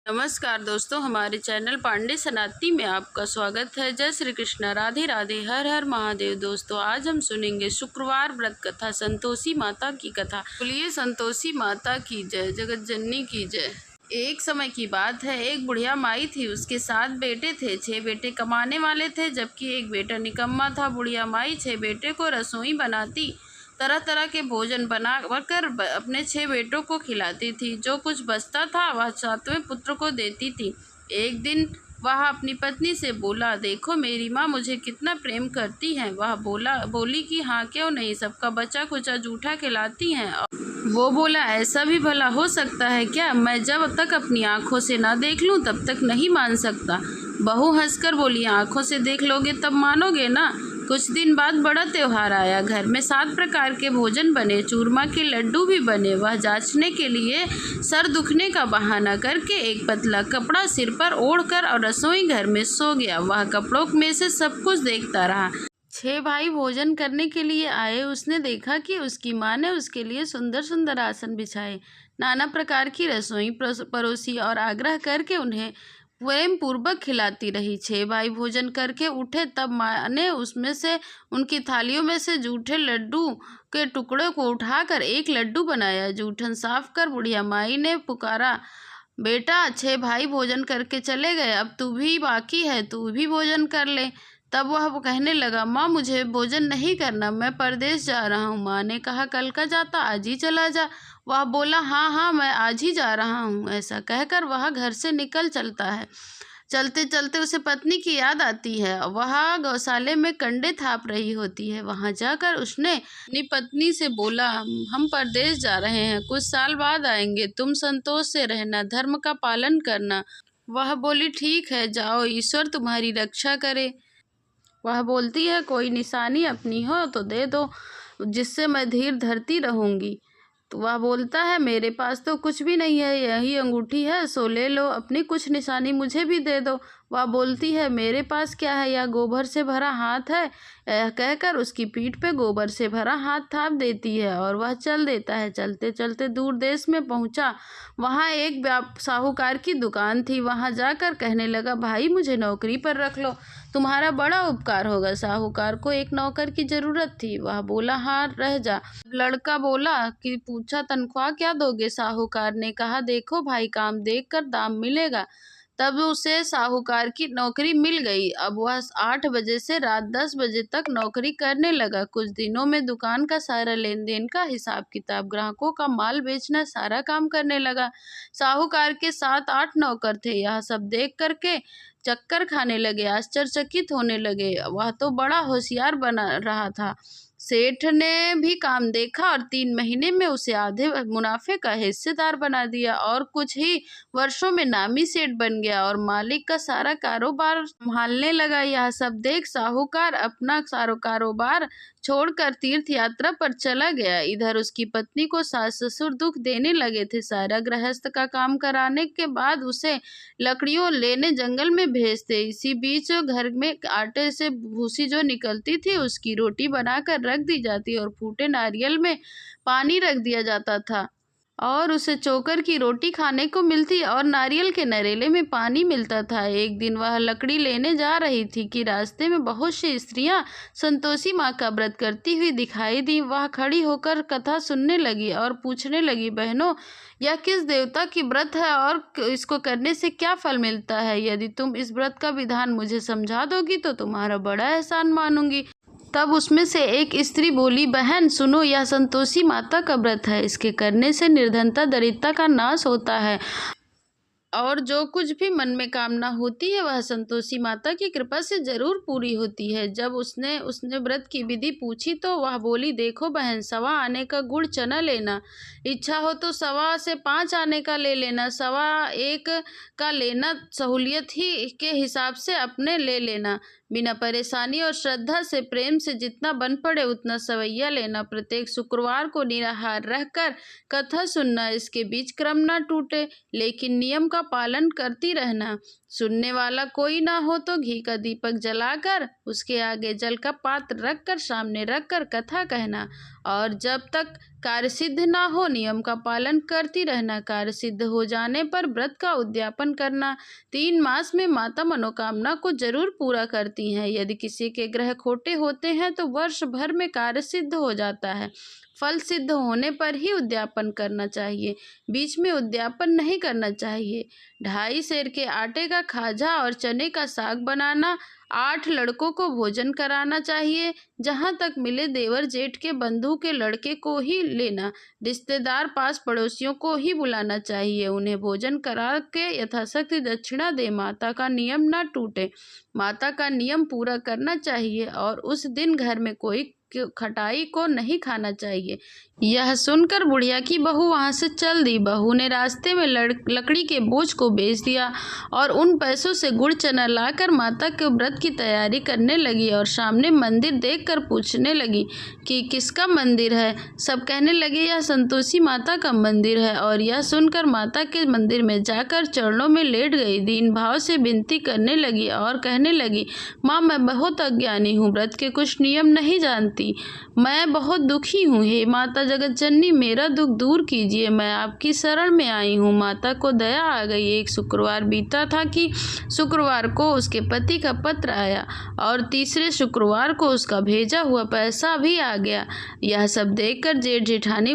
नमस्कार दोस्तों, हमारे चैनल पांडे सनातनी में आपका स्वागत है। जय श्री कृष्णा, राधे राधे, हर हर महादेव। दोस्तों, आज हम सुनेंगे शुक्रवार व्रत कथा, संतोषी माता की कथा। बोलिए संतोषी माता की जय, जगत जननी की जय। एक समय की बात है, एक बुढ़िया माई थी, उसके 7 बेटे थे। 6 बेटे कमाने वाले थे, जबकि एक बेटा निकम्मा था। बुढ़िया माई 6 बेटे को रसोई बनाती, तरह तरह के भोजन बना कर अपने 6 बेटों को खिलाती थी। जो कुछ बचता था वह 7वें पुत्र को देती थी। एक दिन वह अपनी पत्नी से बोला, देखो मेरी माँ मुझे कितना प्रेम करती है। वह बोली कि हाँ क्यों नहीं, सबका बचा कुचा जूठा खिलाती हैं। वो बोला, ऐसा भी भला हो सकता है क्या? मैं जब तक अपनी आंखों से ना देख लूँ तब तक नहीं मान सकता। बहू हंसकर बोली, आंखों से देख लोगे तब मानोगे ना। कुछ दिन बाद बड़ा त्योहार आया। घर में 7 प्रकार के भोजन बने, चूरमा के लड्डू भी बने। वह जांचने के लिए सर दुखने का बहाना करके एक पतला कपड़ा सिर पर ओढ़कर और रसोई घर में सो गया। वह कपड़ों में से सब कुछ देखता रहा। 6 भाई भोजन करने के लिए आए। उसने देखा कि उसकी माँ ने उसके लिए सुंदर सुंदर आसन बिछाए, नाना प्रकार की रसोई परोसी और आग्रह करके उन्हें प्रेम पूर्वक खिलाती रही। 6 भाई भोजन करके उठे, तब माँ ने उसमें से उनकी थालियों में से जूठे लड्डू के टुकड़े को उठाकर एक लड्डू बनाया। जूठन साफ कर बुढ़िया माई ने पुकारा, बेटा 6 भाई भोजन करके चले गए, अब तू भी बाकी है, तू भी भोजन कर ले। तब वह कहने लगा, माँ मुझे भोजन नहीं करना, मैं परदेश जा रहा हूँ। माँ ने कहा, कल का जाता आज ही चला जा। वह बोला, हाँ हाँ मैं आज ही जा रहा हूँ। ऐसा कहकर वह घर से निकल चलता है। चलते चलते उसे पत्नी की याद आती है। वह गौशाले में कंडे थाप रही होती है। वहां जाकर उसने अपनी पत्नी से बोला, हम परदेश जा रहे हैं, कुछ साल बाद आएंगे, तुम संतोष से रहना, धर्म का पालन करना। वह बोली, ठीक है जाओ, ईश्वर तुम्हारी रक्षा करे। वह बोलती है, कोई निशानी अपनी हो तो दे दो, जिससे मैं धीर धरती रहूंगी। तो वह बोलता है, मेरे पास तो कुछ भी नहीं है, यही अंगूठी है, सो ले लो, अपनी कुछ निशानी मुझे भी दे दो। वह बोलती है, मेरे पास क्या है, यह गोबर से भरा हाथ है। कहकर उसकी पीठ पे गोबर से भरा हाथ थाप देती है और वह चल देता है। चलते चलते दूर देश में पहुंचा। वहां एक साहूकार की दुकान थी। वहां जाकर कहने लगा, भाई मुझे नौकरी पर रख लो, तुम्हारा बड़ा उपकार होगा। साहूकार को एक नौकर की जरूरत थी। वह बोला, हाँ रह जा। लड़का बोला कि पूछा, तनख्वाह क्या दोगे? साहूकार ने कहा, देखो भाई, काम देख कर दाम मिलेगा। तब उसे साहूकार की नौकरी मिल गई। अब वह 8 बजे से रात 10 बजे तक नौकरी करने लगा। कुछ दिनों में दुकान का सारा लेन देन का हिसाब किताब, ग्राहकों का माल बेचना, सारा काम करने लगा। साहूकार के 7-8 नौकर थे। यह सब देख करके चक्कर खाने लगे, आश्चर्यचकित होने लगे। वह तो बड़ा होशियार बना रहा था। सेठ ने भी काम देखा और 3 महीने में उसे आधे मुनाफे का हिस्सेदार बना दिया और कुछ ही वर्षों में नामी सेठ बन गया और मालिक का सारा कारोबार संभालने लगा। यह सब देख साहूकार अपना सारा कारोबार छोड़कर तीर्थ यात्रा पर चला गया। इधर उसकी पत्नी को सास ससुर दुख देने लगे थे। सारा गृहस्थ का काम कराने के बाद उसे लकड़ियों लेने जंगल में भेजते। इसी बीच घर में आटे से भूसी जो निकलती थी उसकी रोटी बनाकर रख दी जाती और फूटे नारियल में पानी रख दिया जाता था और उसे चोकर की रोटी खाने को मिलती और नारियल के नरेले में पानी मिलता था। एक दिन वह लकड़ी लेने जा रही थी कि रास्ते में बहुत सी स्त्रियां संतोषी माँ का व्रत करती हुई दिखाई दी। वह खड़ी होकर कथा सुनने लगी और पूछने लगी, बहनों यह किस देवता की व्रत है और इसको करने से क्या फल मिलता है? यदि तुम इस व्रत का विधान मुझे समझा दोगी तो तुम्हारा बड़ा एहसान मानूंगी। तब उसमें से एक स्त्री बोली, बहन सुनो, यह संतोषी माता का व्रत है, इसके करने से निर्धनता दरिद्रता का नाश होता है और जो कुछ भी मन में कामना होती है वह संतोषी माता की कृपा से जरूर पूरी होती है। जब उसने व्रत की विधि पूछी तो वह बोली, देखो बहन, 1.25 आने का गुड़ चना लेना, इच्छा हो तो 1.25 से 5 आने का ले लेना, 1.25 का लेना सहूलियत ही के हिसाब से अपने ले लेना, बिना परेशानी और श्रद्धा से प्रेम से जितना बन पड़े उतना सवैया लेना। प्रत्येक शुक्रवार को निराहार रहकर कथा सुनना, इसके बीच क्रम न टूटे, लेकिन नियम का पालन करती रहना। सुनने वाला कोई ना हो तो घी का दीपक जलाकर उसके आगे जल का पात्र रखकर सामने रखकर कथा कहना। और जब तक कार्य सिद्ध ना हो नियम का पालन करती रहना। कार्य सिद्ध हो जाने पर व्रत का उद्यापन करना। 3 मास में माता मनोकामना को जरूर पूरा करती हैं। यदि किसी के ग्रह खोटे होते हैं तो वर्ष भर में कार्य सिद्ध हो जाता है। फल सिद्ध होने पर ही उद्यापन करना चाहिए, बीच में उद्यापन नहीं करना चाहिए। 2.5 सेर के आटे का खाजा और चने का साग बनाना। 8 लड़कों को भोजन कराना चाहिए। जहाँ तक मिले देवर जेठ के बंधु के लड़के को ही लेना। रिश्तेदार पास पड़ोसियों को ही बुलाना चाहिए। उन्हें भोजन करा के यथाशक्ति दक्षिणा दे। माता का नियम ना टूटे, माता का नियम पूरा करना चाहिए और उस दिन घर में कोई खटाई को नहीं खाना चाहिए। यह सुनकर बुढ़िया की बहू वहां से चल दी। बहू ने रास्ते में लकड़ी के बोझ को बेच दिया और उन पैसों से गुड़ चना लाकर माता के व्रत की तैयारी करने लगी और सामने मंदिर देखकर पूछने लगी कि किसका मंदिर है। सब कहने लगे यह संतोषी माता का मंदिर है। और यह सुनकर माता के मंदिर में जाकर चरणों में लेट गई। दीन भाव से विनती करने लगी और कहने लगी, माँ मैं बहुत अज्ञानी हूँ, व्रत के कुछ नियम नहीं जानती, मैं बहुत दुखी हूँ। हे माता जगत जननी मेरा दुख दूर कीजिए, मैं आपकी शरण में आई हूँ। माता को दया आ गई। एक शुक्रवार बीता था कि शुक्रवार को उसके पति का पत्र आया और तीसरे शुक्रवार को उसका भेजा हुआ पैसा भी आ गया। यह सब देखकर जेठ जेठानी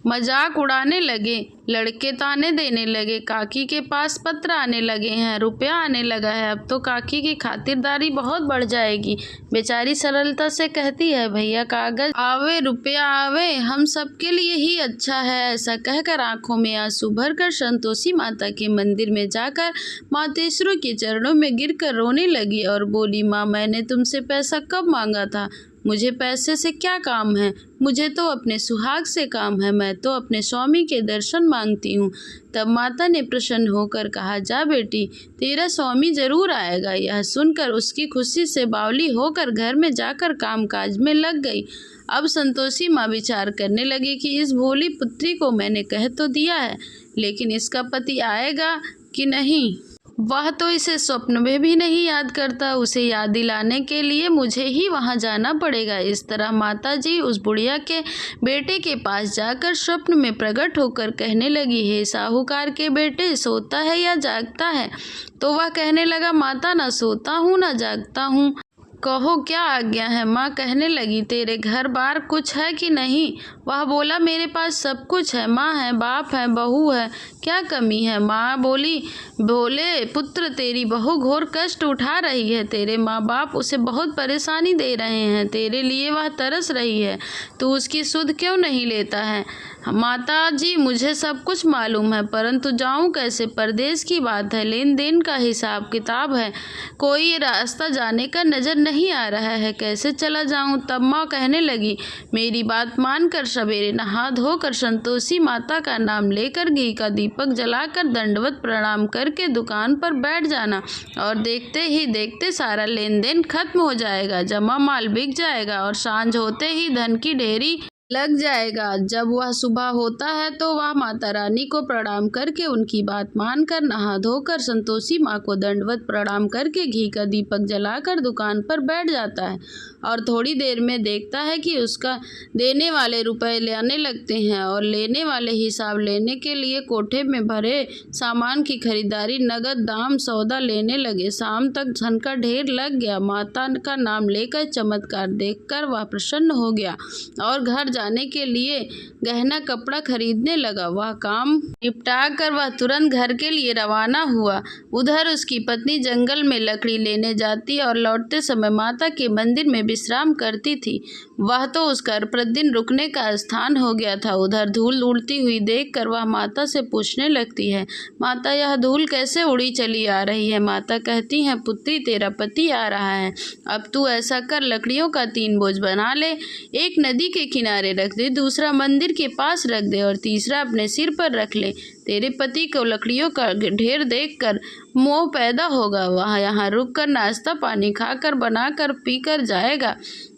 मजाक उड़ाने लगे। लड़के ताने देने लगे, काकी के पास पत्र आने लगे हैं, रुपया आने लगा है, अब तो काकी की खातिरदारी बहुत बढ़ जाएगी। बेचारी सरलता से कहती है, भैया कागज आवे रुपया आवे, हम सबके लिए ही अच्छा है। ऐसा कहकर आंखों में आंसू भरकर संतोषी माता के मंदिर में जाकर मातेश्वरों के चरणों में गिरकर रोने लगी और बोली, माँ मैंने तुमसे पैसा कब मांगा था? मुझे पैसे से क्या काम है? मुझे तो अपने सुहाग से काम है, मैं तो अपने स्वामी के दर्शन मांगती हूँ। तब माता ने प्रसन्न होकर कहा, जा बेटी तेरा स्वामी जरूर आएगा। यह सुनकर उसकी खुशी से बावली होकर घर में जाकर कामकाज में लग गई। अब संतोषी माँ विचार करने लगी कि इस भोली पुत्री को मैंने कह तो दिया है, लेकिन इसका पति आएगा कि नहीं, वह तो इसे स्वप्न में भी नहीं याद करता। उसे याद दिलाने के लिए मुझे ही वहां जाना पड़ेगा। इस तरह माताजी उस बुढ़िया के बेटे के पास जाकर स्वप्न में प्रकट होकर कहने लगी, हे साहूकार के बेटे सोता है या जागता है? तो वह कहने लगा, माता ना सोता हूँ ना जागता हूँ, कहो क्या आज्ञा है? माँ कहने लगी, तेरे घर बार कुछ है कि नहीं? वह बोला, मेरे पास सब कुछ है, माँ है, बाप है, बहू है, क्या कमी है? माँ बोली, बोले पुत्र तेरी बहू घोर कष्ट उठा रही है, तेरे माँ बाप उसे बहुत परेशानी दे रहे हैं, तेरे लिए वह तरस रही है, तू उसकी सुध क्यों नहीं लेता है? माता जी मुझे सब कुछ मालूम है, परंतु जाऊं कैसे? परदेश की बात है, लेन देन का हिसाब किताब है, कोई रास्ता जाने का नजर नहीं आ रहा है, कैसे चला जाऊं? तब माँ कहने लगी, मेरी बात मानकर सवेरे नहा धोकर संतोषी माता का नाम लेकर घी का दीपक जलाकर दंडवत प्रणाम करके दुकान पर बैठ जाना और देखते ही देखते सारा लेन देन खत्म हो जाएगा, जमा माल बिक जाएगा और सांझ होते ही धन की ढेरी लग जाएगा। जब वह सुबह होता है तो वह माता रानी को प्रणाम करके उनकी बात मानकर नहा धोकर संतोषी माँ को दंडवत प्रणाम करके घी का दीपक जलाकर दुकान पर बैठ जाता है और थोड़ी देर में देखता है कि उसका देने वाले रुपए लेने लगते हैं और लेने वाले हिसाब लेने के लिए कोठे में भरे सामान की खरीदारी नगद दाम सौदा लेने लगे। शाम तक धन का ढेर लग गया। माता का नाम लेकर चमत्कार देखकर वह प्रसन्न हो गया और घर जाने के लिए गहना कपड़ा खरीदने लगा। वह काम निपटा कर वह तुरंत घर के लिए रवाना हुआ। उधर उसकी पत्नी जंगल में लकड़ी लेने जाती और लौटते समय माता के मंदिर में विश्राम करती थी। वह तो उसका प्रतिदिन रुकने का स्थान हो गया था। उधर धूल उड़ती हुई देखकर वह माता से पूछने लगती है, माता यह धूल कैसे उड़ी चली आ रही है? माता कहती है, पुत्री तेरा पति आ रहा है, अब तू ऐसा कर लकड़ियों का 3 बोझ बना ले, एक नदी के किनारे रख दे, दूसरा मंदिर के पास रख दे और तीसरा अपने सिर पर रख ले। तेरे पति को लकड़ियों का ढेर देखकर मोह पैदा होगा, वह यहाँ रुक कर नाश्ता पानी खाकर बनाकर पीकर जाएगा।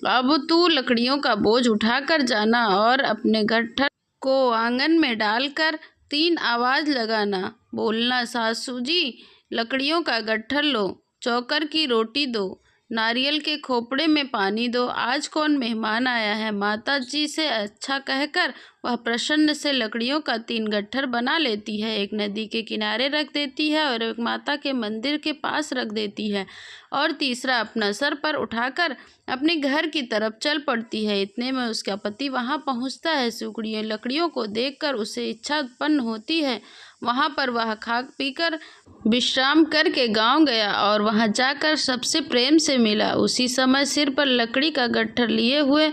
अब तू लकड़ियों का बोझ उठाकर जाना और अपने गट्ठर को आंगन में डालकर 3 आवाज़ लगाना, बोलना सासू जी लकड़ियों का गट्ठर लो, चौकर की रोटी दो, नारियल के खोपड़े में पानी दो, आज कौन मेहमान आया है। माता जी से अच्छा कहकर वह प्रसन्न से लकड़ियों का 3 गट्ठर बना लेती है। एक नदी के किनारे रख देती है और एक माता के मंदिर के पास रख देती है और तीसरा अपना सर पर उठाकर अपने घर की तरफ चल पड़ती है। इतने में उसका पति वहां पहुंचता है। सुखड़ियों लकड़ियों को देखकर उसे इच्छा उत्पन्न होती है। वहां पर वह खा पीकर विश्राम करके गांव गया और वहां जाकर सबसे प्रेम से मिला। उसी समय सिर पर लकड़ी का गट्ठर लिए हुए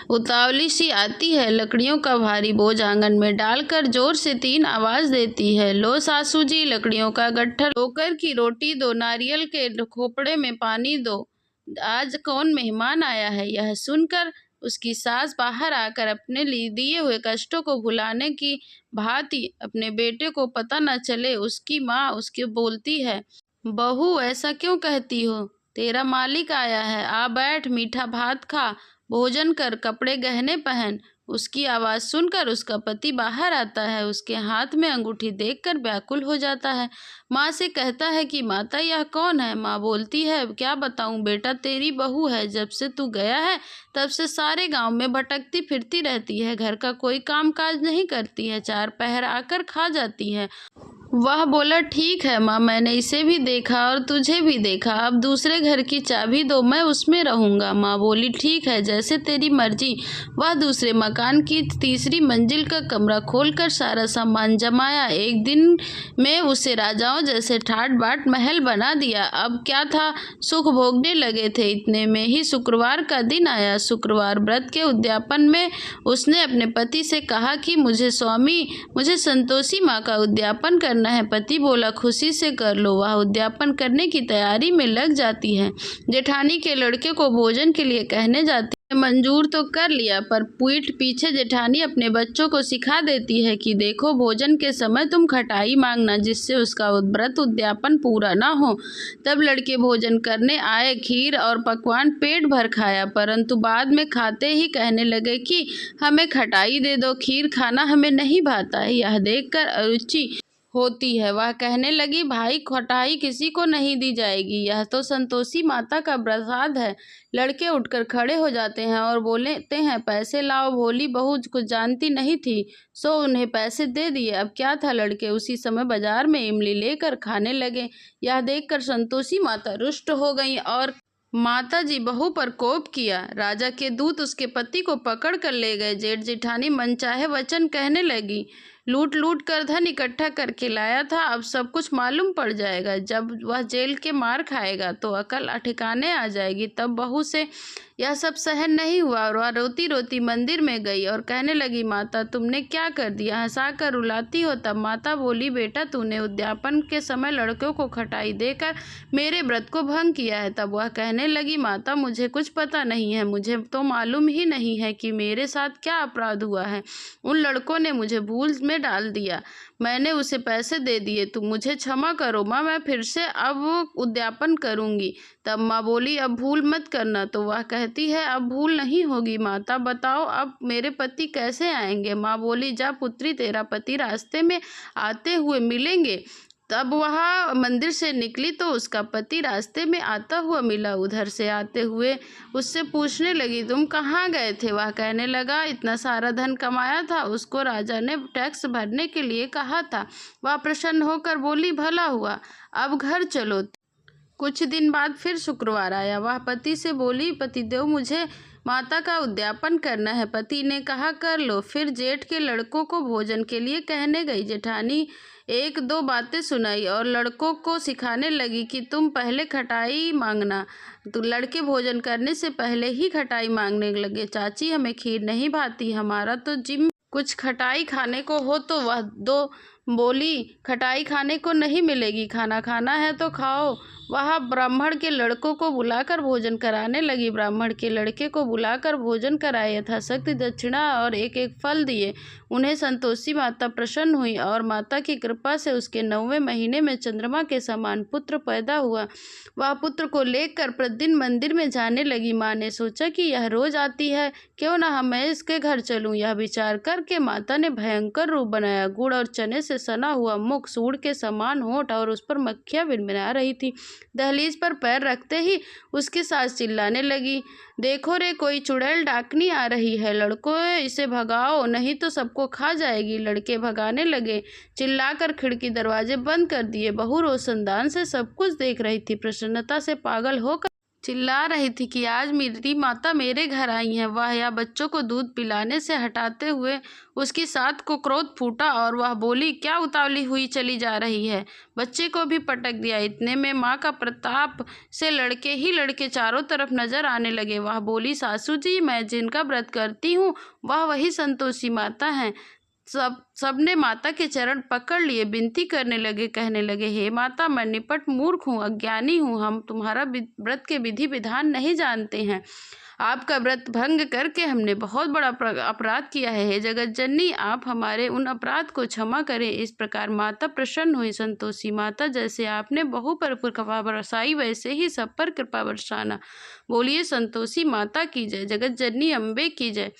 उतावली सी आती है। लकड़ियों का भारी बोझ आंगन में डालकर जोर से 3 आवाज़ देती है, लो सासू जी लकड़ियों का गट्ठर, चोकर की रोटी दो, नारियल के खोपड़े में पानी दो, आज कौन मेहमान आया है। यह सुनकर उसकी सास बाहर आकर अपने लिए दिए हुए कष्टों को भुलाने की भांति अपने बेटे को पता न चले उसकी माँ उसके बोलती है, बहू ऐसा क्यों कहती हो, तेरा मालिक आया है, आ बैठ, मीठा भात खा, भोजन कर, कपड़े गहने पहन। उसकी आवाज़ सुनकर उसका पति बाहर आता है। उसके हाथ में अंगूठी देखकर व्याकुल हो जाता है। माँ से कहता है कि माता यह कौन है। माँ बोलती है, क्या बताऊँ बेटा, तेरी बहू है। जब से तू गया है तब से सारे गांव में भटकती फिरती रहती है, घर का कोई काम काज नहीं करती है, 4 पहर आकर खा जाती है। वह बोला, ठीक है माँ, मैंने इसे भी देखा और तुझे भी देखा, अब दूसरे घर की चाबी दो, मैं उसमें रहूँगा। माँ बोली, ठीक है, जैसे तेरी मर्जी। वह दूसरे मकान की तीसरी मंजिल का कमरा खोलकर सारा सामान जमाया। एक दिन में उसे राजाओं जैसे ठाट बाट महल बना दिया। अब क्या था, सुख भोगने लगे थे। इतने में ही शुक्रवार का दिन आया। शुक्रवार व्रत के उद्यापन में उसने अपने पति से कहा कि मुझे स्वामी, मुझे संतोषी माँ का उद्यापन करना है। पति बोला, खुशी से कर लो। वह उद्यापन करने की तैयारी में लग जाती है। जेठानी के लड़के को भोजन के लिए कहने जाती है। मंजूर तो कर लिया, पर पीठ पीछे जेठानी अपने बच्चों को सिखा देती है कि देखो, भोजन के समय तुम खटाई मांगना, जिससे उसका व्रत उद्यापन पूरा ना हो। तब लड़के भोजन करने आए। खीर और पकवान पेट भर खाया, परंतु बाद में खाते ही कहने लगे कि हमें खटाई दे दो, खीर खाना हमें नहीं भाता है। यह देखकर अरुचि होती है। वह कहने लगी, भाई खटाई किसी को नहीं दी जाएगी, यह तो संतोषी माता का प्रसाद है। लड़के उठकर खड़े हो जाते हैं और बोलते हैं, पैसे लाओ। भोली बहू कुछ जानती नहीं थी, सो उन्हें पैसे दे दिए। अब क्या था, लड़के उसी समय बाजार में इमली लेकर खाने लगे। यह देखकर संतोषी माता रुष्ट हो गई और माता जी बहू पर कोप किया। राजा के दूत उसके पति को पकड़ कर ले गए। जेठ जेठानी मनचाहे वचन कहने लगी, लूट लूट कर धन इकट्ठा करके लाया था, अब सब कुछ मालूम पड़ जाएगा। जब वह जेल के मार खाएगा तो अकल ठिकाने आ जाएगी। तब बहू से यह सब सहन नहीं हुआ और वह रोती रोती मंदिर में गई और कहने लगी, माता तुमने क्या कर दिया, हंसाकर रुलाती हो। तब माता बोली, बेटा तूने उद्यापन के समय लड़कों को खटाई देकर मेरे व्रत को भंग किया है। तब वह कहने लगी, माता मुझे कुछ पता नहीं है, मुझे तो मालूम ही नहीं है कि मेरे साथ क्या अपराध हुआ है। उन लड़कों ने मुझे भूल में डाल दिया, मैंने उसे पैसे दे दिए, तुम मुझे क्षमा करो माँ, मैं फिर से अब उद्यापन करूँगी। तब माँ बोली, अब भूल मत करना। तो वह कहती है, अब भूल नहीं होगी माता, बताओ अब मेरे पति कैसे आएंगे। माँ बोली, जा पुत्री, तेरा पति रास्ते में आते हुए मिलेंगे। तब वह मंदिर से निकली तो उसका पति रास्ते में आता हुआ मिला। उधर से आते हुए उससे पूछने लगी, तुम कहाँ गए थे। वह कहने लगा, इतना सारा धन कमाया था, उसको राजा ने टैक्स भरने के लिए कहा था। वह प्रसन्न होकर बोली, भला हुआ, अब घर चलो। कुछ दिन बाद फिर शुक्रवार आया। वह पति से बोली, पतिदेव मुझे माता का उद्यापन करना है। पति ने कहा, कर लो। फिर जेठ के लड़कों को भोजन के लिए कहने गई। जेठानी 1-2 बातें सुनाई और लड़कों को सिखाने लगी कि तुम पहले खटाई मांगना। तो लड़के भोजन करने से पहले ही खटाई मांगने लगे, चाची हमें खीर नहीं भाती, हमारा तो जिम कुछ खटाई खाने को हो। तो वह 2 बोली, खटाई खाने को नहीं मिलेगी, खाना खाना है तो खाओ। वह ब्राह्मण के लड़कों को बुलाकर भोजन कराने लगी। ब्राह्मण के लड़के को बुलाकर भोजन कराए, यथाशक्ति दक्षिणा और एक एक फल दिए। उन्हें संतोषी माता प्रसन्न हुई और माता की कृपा से उसके 9वें महीने में चंद्रमा के समान पुत्र पैदा हुआ। वह पुत्र को लेकर प्रतिदिन मंदिर में जाने लगी। माँ ने सोचा कि यह रोज आती है, क्यों ना मैं इसके घर चलूं। यह विचार करके माता ने भयंकर रूप बनाया। गुड़ और चने से सना हुआ मुख, सूंड के समान होंठ और उस पर मक्खियां भिनभिना रही थी। दहलीज पर पैर रखते ही उसकी सास चिल्लाने लगी, देखो रे, कोई चुड़ैल डाकनी आ रही है, लड़कों इसे भगाओ नहीं तो सबको खा जाएगी। लड़के भगाने लगे। चिल्लाकर खिड़की दरवाजे बंद कर दिए। बहू रोशनदान से सब कुछ देख रही थी। प्रसन्नता से पागल होकर चिल्ला रही थी कि आज मेरी माता मेरे घर आई है। वह या बच्चों को दूध पिलाने से हटाते हुए उसकी सास को क्रोध फूटा और वह बोली, क्या उतावली हुई चली जा रही है। बच्चे को भी पटक दिया। इतने में माँ का प्रताप से लड़के ही लड़के चारों तरफ नजर आने लगे। वह बोली, सासू जी, मैं जिनका व्रत करती हूँ वह वही संतोषी माता हैं। सबने माता के चरण पकड़ लिए, विनती करने लगे, कहने लगे, हे माता, मैं निपट मूर्ख हूँ, अज्ञानी हूँ, हम तुम्हारा व्रत के विधि विधान नहीं जानते हैं। आपका व्रत भंग करके हमने बहुत बड़ा अपराध किया है। हे जगत जननी, आप हमारे उन अपराध को क्षमा करें। इस प्रकार माता प्रसन्न हुई। संतोषी माता, जैसे आपने बहू पर कृपा बरसाई वैसे ही सब पर कृपा बरसाना। बोलिए संतोषी माता की जय। जगत जननी अम्बे की जय।